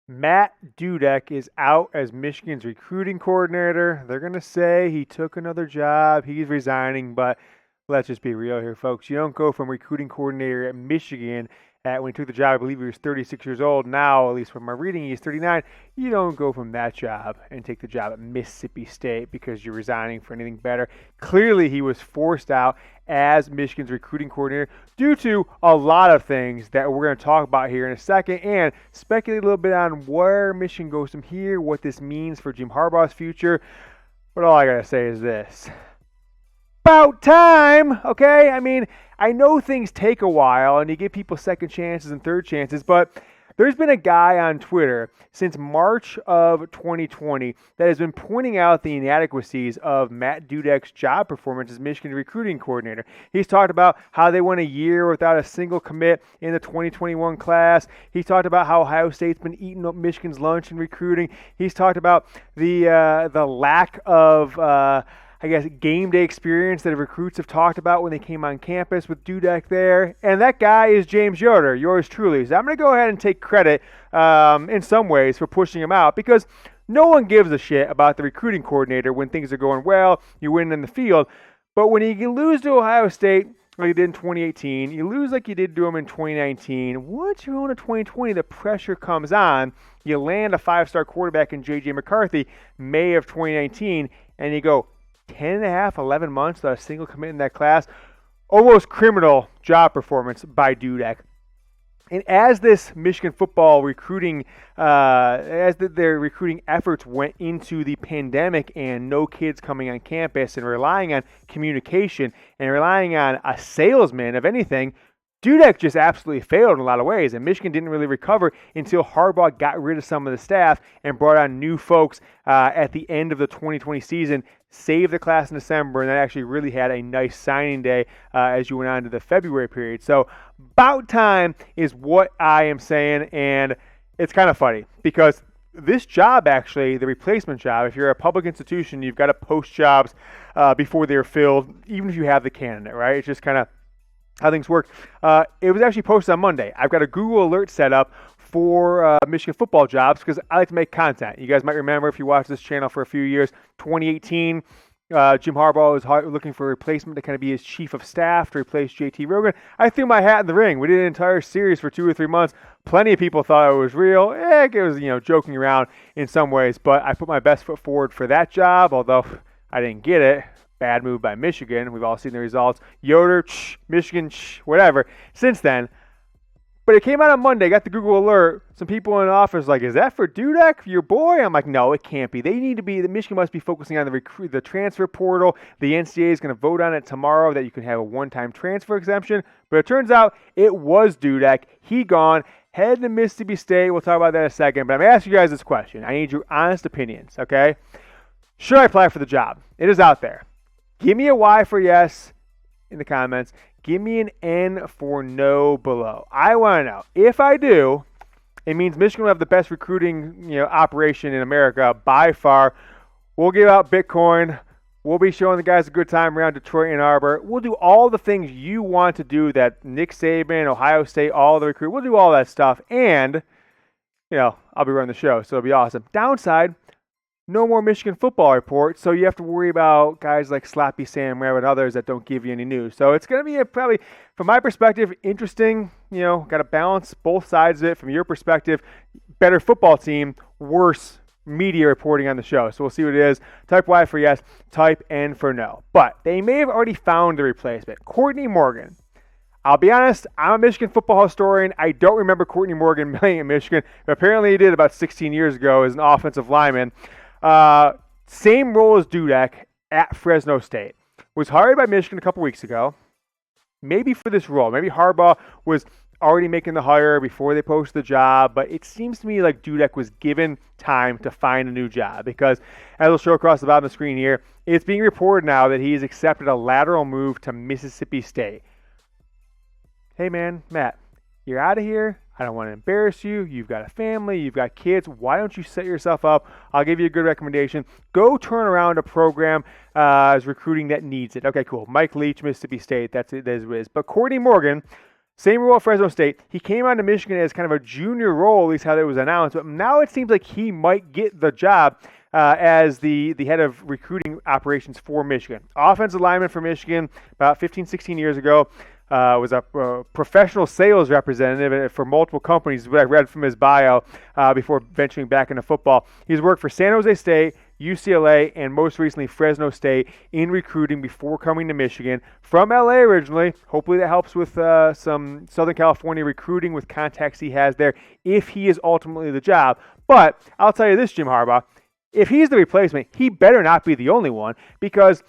Matt Dudek is out as Michigan's recruiting coordinator. They're going to say he took another job, he's resigning, but let's just be real here, folks. You don't go from recruiting coordinator at Michigan when he took the job. I believe he was 36 years old. Now, at least from my reading, he's 39. You don't go from that job and take the job at Mississippi State because you're resigning for anything better. Clearly, he was forced out as Michigan's recruiting coordinator due to a lot of things that we're going to talk about here in a second and speculate a little bit on where Michigan goes from here, what this means for Jim Harbaugh's future. But all I got to say is this. About time, okay? I mean, I know things take a while and you give people second chances and third chances, but there's been a guy on Twitter since March of 2020 that has been pointing out the inadequacies of Matt Dudek's job performance as Michigan recruiting coordinator. He's talked about how they went a year without a single commit in the 2021 class. He's talked about how Ohio State's been eating up Michigan's lunch in recruiting. He's talked about the lack of game day experience that recruits have talked about when they came on campus with Dudek there. And that guy is James Yoder, yours truly. So I'm going to go ahead and take credit in some ways for pushing him out because no one gives a shit about the recruiting coordinator when things are going well, you win in the field. But when you lose to Ohio State like you did in 2018, you lose like you did to them in 2019, once you own a 2020, the pressure comes on. You land a five-star quarterback in J.J. McCarthy May of 2019, and you go, 10 and a half, 11 months without a single commit in that class. Almost criminal job performance by Dudek. And as this Michigan football recruiting, their recruiting efforts went into the pandemic and no kids coming on campus and relying on communication and relying on a salesman of anything, Dudek just absolutely failed in a lot of ways, and Michigan didn't really recover until Harbaugh got rid of some of the staff and brought on new folks at the end of the 2020 season, saved the class in December, and then actually really had a nice signing day as you went on to the February period. So about time is what I am saying, and it's kind of funny because this job actually, the replacement job, if you're a public institution, you've got to post jobs before they're filled, even if you have the candidate, right? It's just kind of how things work. It was actually posted on Monday. I've got a Google alert set up for Michigan football jobs because I like to make content. You guys might remember if you watched this channel for a few years, 2018, Jim Harbaugh was looking for a replacement to kind of be his chief of staff to replace JT Rogan. I threw my hat in the ring. We did an entire series for 2 or 3 months. Plenty of people thought it was real. It was, joking around in some ways, but I put my best foot forward for that job, although I didn't get it. Bad move by Michigan. We've all seen the results. Yoder, Michigan, whatever. Since then. But it came out on Monday. Got the Google alert. Some people in the office like, is that for Dudek, for your boy? I'm like, no, it can't be. They need to be. The Michigan must be focusing on the transfer portal. The NCAA is going to vote on it tomorrow that you can have a one-time transfer exemption. But it turns out it was Dudek. He gone. Headed to Mississippi State. We'll talk about that in a second. But I'm going to ask you guys this question. I need your honest opinions, okay? Should I apply for the job? It is out there. Give me a Y for yes in the comments. Give me an N for no below. I want to know. If I do, it means Michigan will have the best recruiting operation in America by far. We'll give out Bitcoin. We'll be showing the guys a good time around Detroit and Ann Arbor. We'll do all the things you want to do that Nick Saban, Ohio State, all the recruit. We'll do all that stuff. And, I'll be running the show, so it'll be awesome. Downside, no more Michigan football reports, so you have to worry about guys like Sloppy Sam Webb and others that don't give you any news. So it's going to be probably, from my perspective, interesting. Got to balance both sides of it. From your perspective, better football team, worse media reporting on the show. So we'll see what it is. Type Y for yes, type N for no. But they may have already found the replacement. Courtney Morgan. I'll be honest, I'm a Michigan football historian. I don't remember Courtney Morgan playing at Michigan, but apparently he did about 16 years ago as an offensive lineman. Same role as Dudek at Fresno State. Was hired by Michigan a couple weeks ago. Maybe for this role. Maybe Harbaugh was already making the hire before they posted the job, but it seems to me like Dudek was given time to find a new job because, as I'll show across the bottom of the screen here, it's being reported now that he has accepted a lateral move to Mississippi State. Hey man, Matt, you're out of here. I don't want to embarrass you. You've got a family. You've got kids. Why don't you set yourself up? I'll give you a good recommendation. Go turn around a program as recruiting that needs it. Okay, cool. Mike Leach, Mississippi State. That's it. That's what it is. But Courtney Morgan, Same role at Fresno State. He came on to Michigan as kind of a junior role, at least how that was announced. But now it seems like he might get the job as the head of recruiting operations for Michigan. Offensive lineman for Michigan about 15, 16 years ago. Was a professional sales representative for multiple companies, what I read from his bio before venturing back into football. He's worked for San Jose State, UCLA, and most recently Fresno State in recruiting before coming to Michigan. From LA originally. Hopefully that helps with some Southern California recruiting with contacts he has there if he is ultimately the job. But I'll tell you this, Jim Harbaugh, if he's the replacement, he better not be the only one, because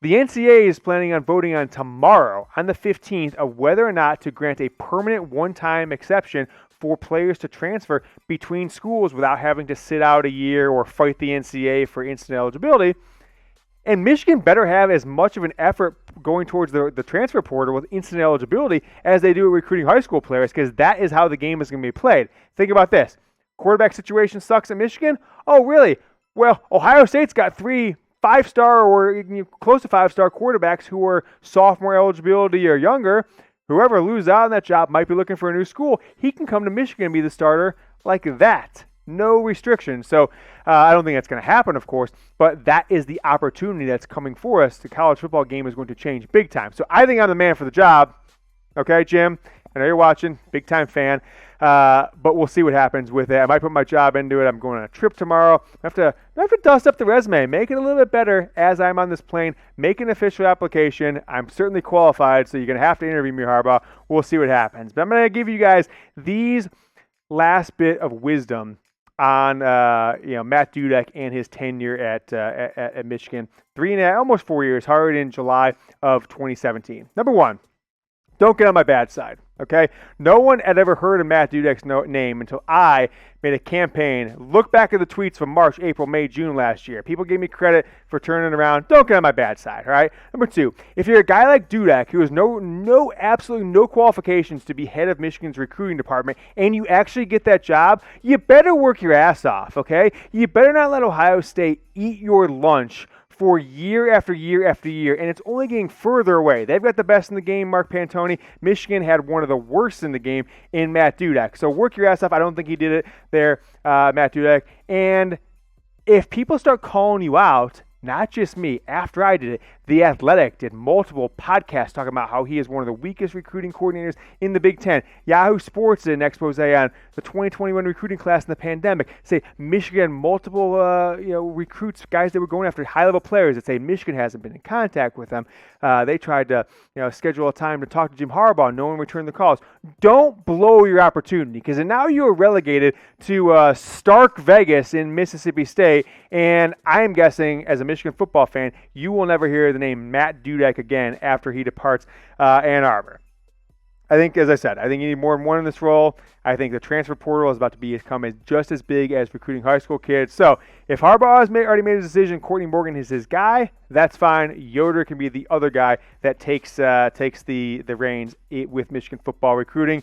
the NCAA is planning on voting on tomorrow, on the 15th, of whether or not to grant a permanent one-time exception for players to transfer between schools without having to sit out a year or fight the NCAA for instant eligibility. And Michigan better have as much of an effort going towards the transfer portal with instant eligibility as they do at recruiting high school players, because that is how the game is going to be played. Think about this. Quarterback situation sucks at Michigan? Oh, really? Well, Ohio State's got 3 5-star or close to 5-star quarterbacks who are sophomore eligibility or younger. Whoever loses out on that job might be looking for a new school. He can come to Michigan and be the starter like that. No restrictions. So I don't think that's going to happen, of course, but that is the opportunity that's coming for us. The college football game is going to change big time. So I think I'm the man for the job. Okay, Jim? I know you're watching. Big time fan. But we'll see what happens with it. I might put my job into it. I'm going on a trip tomorrow. I have to dust up the resume, make it a little bit better as I'm on this plane, make an official application. I'm certainly qualified, so you're going to have to interview me, Harbaugh. We'll see what happens. But I'm going to give you guys these last bit of wisdom on Matt Dudek and his tenure at Michigan. 3.5, almost 4 years, hired in July of 2017. Number one, don't get on my bad side, okay? No one had ever heard of Matt Dudek's name until I made a campaign. Look back at the tweets from March, April, May, June last year. People gave me credit for turning it around. Don't get on my bad side, all right? Number two, if you're a guy like Dudek who has absolutely no qualifications to be head of Michigan's recruiting department, and you actually get that job, you better work your ass off, okay? You better not let Ohio State eat your lunch for year after year after year, and it's only getting further away. They've got the best in the game, Mark Pantoni. Michigan had one of the worst in the game in Matt Dudek. So work your ass off. I don't think he did it there, Matt Dudek. And if people start calling you out, not just me, after I did it, The Athletic did multiple podcasts talking about how he is one of the weakest recruiting coordinators in the Big Ten. Yahoo Sports did an expose on the 2021 recruiting class in the pandemic. Say Michigan, multiple recruits, guys that were going after high-level players that say Michigan hasn't been in contact with them. They tried to schedule a time to talk to Jim Harbaugh. No one returned the calls. Don't blow your opportunity, because now you are relegated to Stark Vegas in Mississippi State, and I'm guessing as a Michigan football fan, you will never hear the name Matt Dudek again after he departs Ann Arbor. I think, as I said, I think you need more than one in this role. I think the transfer portal is about to become just as big as recruiting high school kids. So if Harbaugh has already made a decision, Courtney Morgan is his guy, that's fine. Yoder can be the other guy that takes the reins with Michigan football recruiting.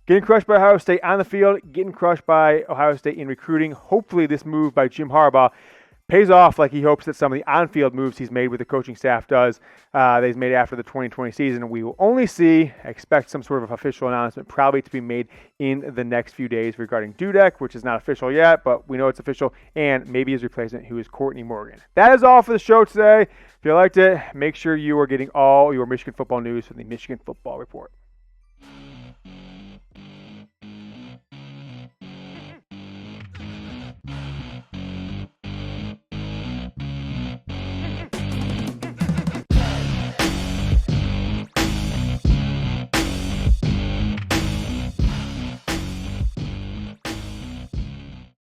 Getting crushed by Ohio State on the field, getting crushed by Ohio State in recruiting. Hopefully this move by Jim Harbaugh pays off like he hopes that some of the on-field moves he's made with the coaching staff does, that he's made after the 2020 season. We will only expect some sort of official announcement probably to be made in the next few days regarding Dudek, which is not official yet, but we know it's official, and maybe his replacement, who is Courtney Morgan. That is all for the show today. If you liked it, make sure you are getting all your Michigan football news from the Michigan Football Report.